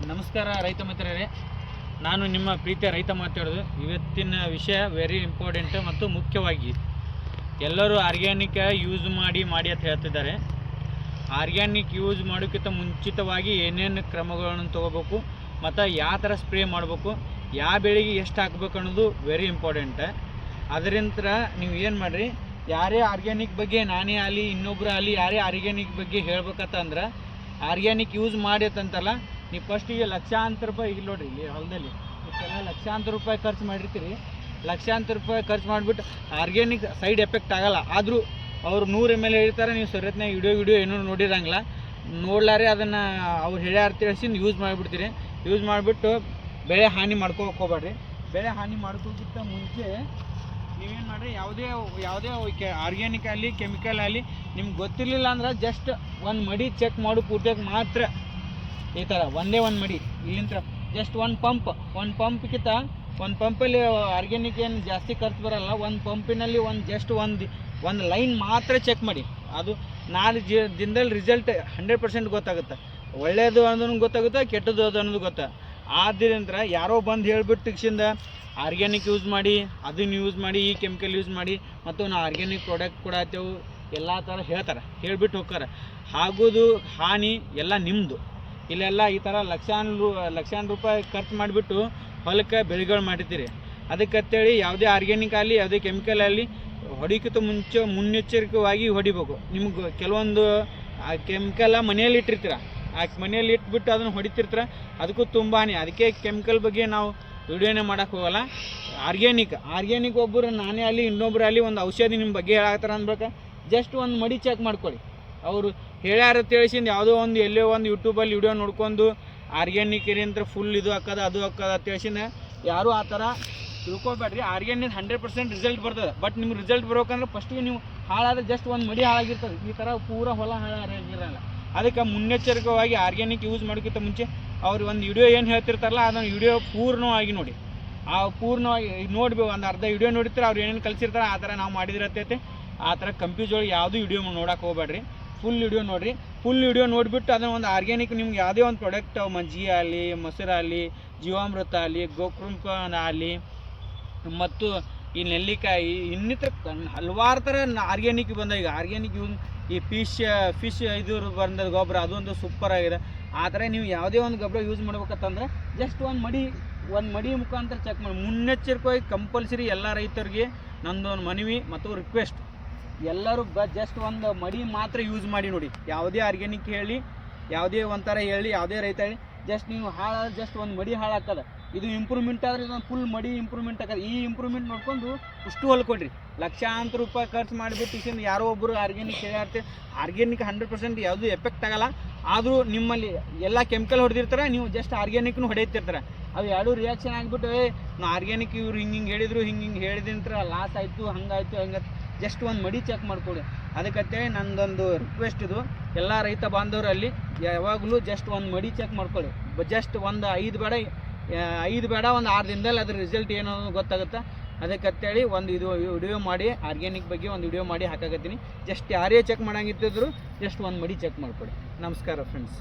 ನಮಸ್ಕಾರ ರೈತ ಮಿತ್ರರೇ, ನಾನು ನಿಮ್ಮ ಪ್ರೀತಿಯ ರೈತ ಮಾತಾಡೋದು. ಇವತ್ತಿನ ವಿಷಯ ವೆರಿ ಇಂಪಾರ್ಟೆಂಟ್ ಮತ್ತು ಮುಖ್ಯವಾಗಿ ಎಲ್ಲರೂ ಆರ್ಗ್ಯಾನಿಕ್ ಯೂಸ್ ಮಾಡಿ ಅಂತ ಹೇಳ್ತಿದ್ದಾರೆ. ಆರ್ಗ್ಯಾನಿಕ್ ಯೂಸ್ ಮಾಡೋಕ್ಕಿಂತ ಮುಂಚಿತವಾಗಿ ಏನೇನು ಕ್ರಮಗಳನ್ನು ತೊಗೋಬೇಕು ಮತ್ತು ಯಾವ ಥರ ಸ್ಪ್ರೇ ಮಾಡಬೇಕು, ಯಾವ ಬೆಳೆಗೆ ಎಷ್ಟು ಹಾಕಬೇಕು ಅನ್ನೋದು ವೆರಿ ಇಂಪಾರ್ಟೆಂಟ್. ಅದರಿಂದ ನೀವು ಏನು ಮಾಡಿರಿ, ಯಾರೇ ಆರ್ಗ್ಯಾನಿಕ್ ಬಗ್ಗೆ ನಾನೇ ಆಗಲಿ ಇನ್ನೊಬ್ಬರು ಆಗಲಿ ಯಾರೇ ಆರ್ಗ್ಯಾನಿಕ್ ಬಗ್ಗೆ ಹೇಳ್ಬೇಕಂತಂದ್ರೆ ಆರ್ಗ್ಯಾನಿಕ್ ಯೂಸ್ ಮಾಡಿ ಅಂತಂತಲ್ಲ, ನೀವು ಫಸ್ಟಿಗೆ ಲಕ್ಷಾಂತರ ರೂಪಾಯಿ ಈಗ ನೋಡಿರಿ, ಇಲ್ಲಿ ಹೊಲದಲ್ಲಿ ಇಷ್ಟೆಲ್ಲ ಲಕ್ಷಾಂತರ ರೂಪಾಯಿ ಖರ್ಚು ಮಾಡಿರ್ತೀರಿ. ಲಕ್ಷಾಂತರ ರೂಪಾಯಿ ಖರ್ಚು ಮಾಡಿಬಿಟ್ಟು ಆರ್ಗ್ಯಾನಿಕ್ ಸೈಡ್ ಎಫೆಕ್ಟ್ ಆಗೋಲ್ಲ. ಆದರೂ ಅವರು 100 ml ಹೇಳ್ತಾರೆ, ನೀವು ಸರಿಯತ್ನಾಗ ವಿಡಿಯೋ ಏನೂ ನೋಡಿರಂಗಿಲ್ಲ. ನೋಡ್ಲಾರೆ ಅದನ್ನು ಅವ್ರು ಹೇಳ್ಯಾರ ತಿಳಿಸಿ ಯೂಸ್ ಮಾಡಿಬಿಡ್ತೀರಿ. ಯೂಸ್ ಮಾಡಿಬಿಟ್ಟು ಬೆಳೆ ಹಾನಿ ಮಾಡ್ಕೋಕೆ ಹೋಗ್ಬೇಡ್ರಿ. ಬೆಳೆ ಹಾನಿ ಮಾಡ್ಕೋಕ್ಕಿಂತ ಮುಂಚೆ ನೀವೇನು ಮಾಡಿರಿ, ಯಾವುದೇ ಆರ್ಗ್ಯಾನಿಕ್ ಆಗಲಿ ಕೆಮಿಕಲ್ ಆಗಲಿ ನಿಮ್ಗೆ ಗೊತ್ತಿರಲಿಲ್ಲ ಅಂದ್ರೆ ಜಸ್ಟ್ ಒಂದು ಮಡಿ ಚೆಕ್ ಮಾಡು ಪೂರ್ತಿಯಾಗಿ ಮಾತ್ರ. ಈ ಥರ ಒಂದೇ ಒಂದು ಮಡಿ ಇಲ್ಲಿಂದ ಜಸ್ಟ್ ಒಂದು ಪಂಪ್ಗಿಂತ ಒಂದು ಪಂಪಲ್ಲಿ ಆರ್ಗ್ಯಾನಿಕ್ ಏನು ಜಾಸ್ತಿ ಖರ್ಚು ಬರೋಲ್ಲ. ಒಂದು ಪಂಪಿನಲ್ಲಿ ಜಸ್ಟ್ ಒಂದು ಲೈನ್ ಮಾತ್ರ ಚೆಕ್ ಮಾಡಿ. ಅದು 4 ದಿನದಲ್ಲಿ ರಿಸಲ್ಟ್ 100% ಗೊತ್ತಾಗುತ್ತೆ. ಒಳ್ಳೆಯದು ಅನ್ನೋದು ಗೊತ್ತಾಗುತ್ತೆ, ಕೆಟ್ಟದ್ದು ಅದು ಅನ್ನೋದು ಗೊತ್ತಾ. ಆದ್ದರಿಂದ ಯಾರೋ ಬಂದು ಹೇಳಿಬಿಟ್ಟು ತಿಕ್ಸಿಂದ ಆರ್ಗ್ಯಾನಿಕ್ ಯೂಸ್ ಮಾಡಿ, ಅದನ್ನು ಯೂಸ್ ಮಾಡಿ, ಈ ಕೆಮಿಕಲ್ ಯೂಸ್ ಮಾಡಿ ಮತ್ತು ನಾವು ಆರ್ಗ್ಯಾನಿಕ್ ಪ್ರಾಡಕ್ಟ್ ಕೊಡತ್ತೇವೆ ಎಲ್ಲ ಥರ ಹೇಳ್ಬಿಟ್ಟು ಹೋಗ್ತಾರೆ. ಆಗೋದು ಹಾನಿ ಎಲ್ಲ ನಿಮ್ಮದು. ಇಲ್ಲೆಲ್ಲ ಈ ಥರ ಲಕ್ಷಾನು ರೂಪಾಯಿ ಖರ್ಚು ಮಾಡಿಬಿಟ್ಟು ಹೊಲಕ್ಕೆ ಬೆಳೆಗಳು ಮಾಡಿರ್ತೀರಿ. ಅದಕ್ಕಂತೇಳಿ ಯಾವುದೇ ಆರ್ಗ್ಯಾನಿಕ್ ಆಗಲಿ ಯಾವುದೇ ಕೆಮಿಕಲ್ ಆಗಲಿ ಹೊಡಿಕ್ಕಿಂತ ಮುನ್ನೆಚ್ಚರಿಕೆಯಾಗಿ ಹೊಡಿಬೇಕು. ನಿಮ್ಗೆ ಕೆಲವೊಂದು ಕೆಮಿಕಲ್ಲ ಮನೆಯಲ್ಲಿ ಇಟ್ಟಿರ್ತೀರ, ಆ ಮನೆಯಲ್ಲಿ ಇಟ್ಬಿಟ್ಟು ಅದನ್ನು ಹೊಡಿತಿರ್ತೀರ, ಅದಕ್ಕೂ ತುಂಬ ಹಾನಿ. ಅದಕ್ಕೆ ಕೆಮಿಕಲ್ ಬಗ್ಗೆ ನಾವು ವಿಡಿಯೋನೇ ಮಾಡೋಕ್ಕೆ ಹೋಗಲ್ಲ. ಆರ್ಗ್ಯಾನಿಕ್ ಒಬ್ಬರು ನಾನೇ ಆಗಲಿ ಇನ್ನೊಬ್ಬರು ಆಗಲಿ ಒಂದು ಔಷಧಿ ನಿಮ್ಮ ಬಗ್ಗೆ ಹೇಳಾಗ್ತಾರೆ ಅಂದ್ಬೇಕು, ಜಸ್ಟ್ ಒಂದು ಮಡಿ ಚೆಕ್ ಮಾಡ್ಕೊಳ್ಳಿ. ಅವರು ಹೇಳ್ಯಾರ ತಿಳಿಸಿಂದ ಯಾವುದೋ ಎಲ್ಲೋ ಒಂದು ಯೂಟ್ಯೂಬಲ್ಲಿ ವಿಡಿಯೋ ನೋಡ್ಕೊಂಡು ಆರ್ಗ್ಯಾನಿಕ್ ಅಂತ ಫುಲ್ ಇದು ಹಾಕೋದು ಅದು ಹಾಕೋದು ತಿಳಿಸಿಂದ ಯಾರೂ ಆ ಥರ ತಿಳ್ಕೊಬೇಡ್ರಿ. ಆರ್ಗ್ಯಾನಿಕ್ 100% ರಿಸಲ್ಟ್ ಬರ್ತದೆ. ಬಟ್ ನಿಮ್ಗೆ ರಿಸಲ್ಟ್ ಬರೋಕಂದ್ರೆ ಫಸ್ಟಿಗೆ ನೀವು ಹಾಳಾದ್ರೆ ಜಸ್ಟ್ ಒಂದು ಮಡಿ ಹಾಳಾಗಿರ್ತದೆ. ಈ ಥರ ಪೂರ ಹೊಲ ಹಾಳಾಗಿರಲ್ಲ. ಅದಕ್ಕೆ ಮುನ್ನೆಚ್ಚರಿಕೆಯಾಗಿ ಆರ್ಗ್ಯಾನಿಕ್ ಯೂಸ್ ಮಾಡೋಕ್ಕಿಂತ ಮುಂಚೆ ಅವ್ರು ಒಂದು ವಿಡಿಯೋ ಏನು ಹೇಳ್ತಿರ್ತಾರಲ್ಲ ಅದನ್ನು ವಿಡಿಯೋ ಪೂರ್ಣವಾಗಿ ನೋಡಿ. ಆ ಪೂರ್ಣವಾಗಿ ನೋಡ್ಬೇಕು. ಒಂದು ಅರ್ಧ ವಿಡಿಯೋ ನೋಡಿರ್ತಾರೆ, ಅವ್ರು ಏನೇನು ಕಲಿಸಿರ್ತಾರೆ ಆ ಥರ ನಾವು ಮಾಡಿದಿರತ್ತೈತೆ. ಆ ಥರ ಕಂಪ್ಯೂಸ್ ಒಳಗೆ ಯಾವುದೂ ವಿಡಿಯೋ ನೋಡೋಕೆ ಹೋಗ್ಬೇಡ್ರಿ. ಫುಲ್ ವಿಡಿಯೋ ನೋಡಿರಿ. ಫುಲ್ ವಿಡಿಯೋ ನೋಡಿಬಿಟ್ಟು ಅದನ್ನು ಒಂದು ಆರ್ಗ್ಯಾನಿಕ್ ನಿಮ್ಗೆ ಯಾವುದೇ ಒಂದು ಪ್ರಾಡಕ್ಟ್ ಮಜ್ಜಿಗೆ ಆಗಲಿ, ಮೊಸರಾಗಲಿ, ಜೀವಾಮೃತ ಆಗಲಿ, ಗೋಕೃಪ ಆಗಲಿ ಮತ್ತು ಈ ನೆಲ್ಲಿಕಾಯಿ ಇನ್ನಿತರ ಹಲವಾರು ಥರ ಆರ್ಗ್ಯಾನಿಕ್ ಬಂದ. ಈಗ ಆರ್ಗ್ಯಾನಿಕ್ ಯೂಸ್ ಈ ಫಿಶ್ ಇದು ಬಂದ ಗೊಬ್ಬರ ಅದೊಂದು ಸೂಪರ್ ಆಗಿದೆ. ಆ ಥರ ನೀವು ಯಾವುದೇ ಒಂದು ಗೊಬ್ಬರ ಯೂಸ್ ಮಾಡ್ಬೇಕಂತಂದ್ರೆ ಜಸ್ಟ್ ಒಂದು ಮಡಿ ಮುಖಾಂತರ ಚೆಕ್ ಮಾಡಿ. ಮುನ್ನೆಚ್ಚರಿಕೆಯಾಗಿ ಕಂಪಲ್ಸರಿ ಎಲ್ಲ ರೈತರಿಗೆ ನಂದೊಂದು ಮನವಿ ಮತ್ತು ರಿಕ್ವೆಸ್ಟ್, ಎಲ್ಲರೂ ಜಸ್ಟ್ ಒಂದು ಮಡಿ ಮಾತ್ರ ಯೂಸ್ ಮಾಡಿ ನೋಡಿ. ಯಾವುದೇ ಆರ್ಗ್ಯಾನಿಕ್ ಹೇಳಿ, ಯಾವುದೇ ಒಂಥರ ಹೇಳಿ, ಯಾವುದೇ ರೈತ ಹೇಳಿ, ಜಸ್ಟ್ ನೀವು ಹಾಳಾದ್ರೆ ಜಸ್ಟ್ ಒಂದು ಮಡಿ ಹಾಳಾಗ್ತದೆ. ಇದು ಇಂಪ್ರೂವ್ಮೆಂಟ್ ಆದರೆ ಇದೊಂದು ಫುಲ್ ಮಡಿ ಇಂಪ್ರೂವ್ಮೆಂಟ್ ಆಗದೆ. ಈ ಇಂಪ್ರೂವ್ಮೆಂಟ್ ನೋಡ್ಕೊಂಡು ಇಷ್ಟು ಹೊಲ್ಕೊಡ್ರಿ. ಲಕ್ಷಾಂತರ ರೂಪಾಯಿ ಖರ್ಚು ಮಾಡಿಬಿಟ್ಟು ಇಸಿಂದ ಯಾರೋ ಒಬ್ಬರು ಆರ್ಗ್ಯಾನಿಕ್ ಹೇಳ್ಯಾರ್ತೆ. ಆರ್ಗ್ಯಾನಿಕ್ 100% ಯಾವುದೂ ಎಫೆಕ್ಟ್ ಆಗಲ್ಲ. ಆದರೂ ನಿಮ್ಮಲ್ಲಿ ಎಲ್ಲ ಕೆಮಿಕಲ್ ಹೊಡೆದಿರ್ತಾರೆ, ನೀವು ಜಸ್ಟ್ ಆರ್ಗ್ಯಾನಿಕ್ನು ಹೊಡೆಯುತ್ತಿರ್ತಾರೆ. ಅವು ಎರಡೂ ರಿಯಾಕ್ಷನ್ ಆಗಿಬಿಟ್ಟು ನಾವು ಆರ್ಗ್ಯಾನಿಕ್ ಇವ್ರು ಹಿಂಗೆ ಹೇಳಿದ್ರು, ಹಿಂಗೆ ಹೇಳಿದಂತ್ರ ಲಾಸ್ ಆಯಿತು, ಹಂಗೆ ಜಸ್ಟ್ ಒಂದು ಮಡಿ ಚೆಕ್ ಮಾಡ್ಕೊಳ್ಳಿ. ಅದಕ್ಕಂತೇಳಿ ನಂದೊಂದು ರಿಕ್ವೆಸ್ಟ್ ಇದು, ಎಲ್ಲ ರೈತ ಬಾಂಧವರಲ್ಲಿ ಯಾವಾಗಲೂ ಜಸ್ಟ್ ಒಂದು ಮಡಿ ಚೆಕ್ ಮಾಡ್ಕೊಳ್ಳಿ. ಜಸ್ಟ್ ಒಂದು 5 ಬೇಡ ಒಂದು 6 ದಿನದಲ್ಲಿ ಅದ್ರ ರಿಸಲ್ಟ್ ಏನೋ ಗೊತ್ತಾಗುತ್ತೆ. ಅದಕ್ಕಂತೇಳಿ ಒಂದು ವಿಡಿಯೋ ಮಾಡಿ ಆರ್ಗ್ಯಾನಿಕ್ ಬಗ್ಗೆ ಒಂದು ವಿಡಿಯೋ ಮಾಡಿ ಹಾಕಾಕತ್ತೀನಿ. ಜಸ್ಟ್ ಯಾರೇ ಚೆಕ್ ಮಾಡಂಗಿತ್ತಿದ್ರು ಜಸ್ಟ್ ಒಂದು ಮಡಿ ಚೆಕ್ ಮಾಡ್ಕೊಳ್ಳಿ. ನಮಸ್ಕಾರ ಫ್ರೆಂಡ್ಸ್.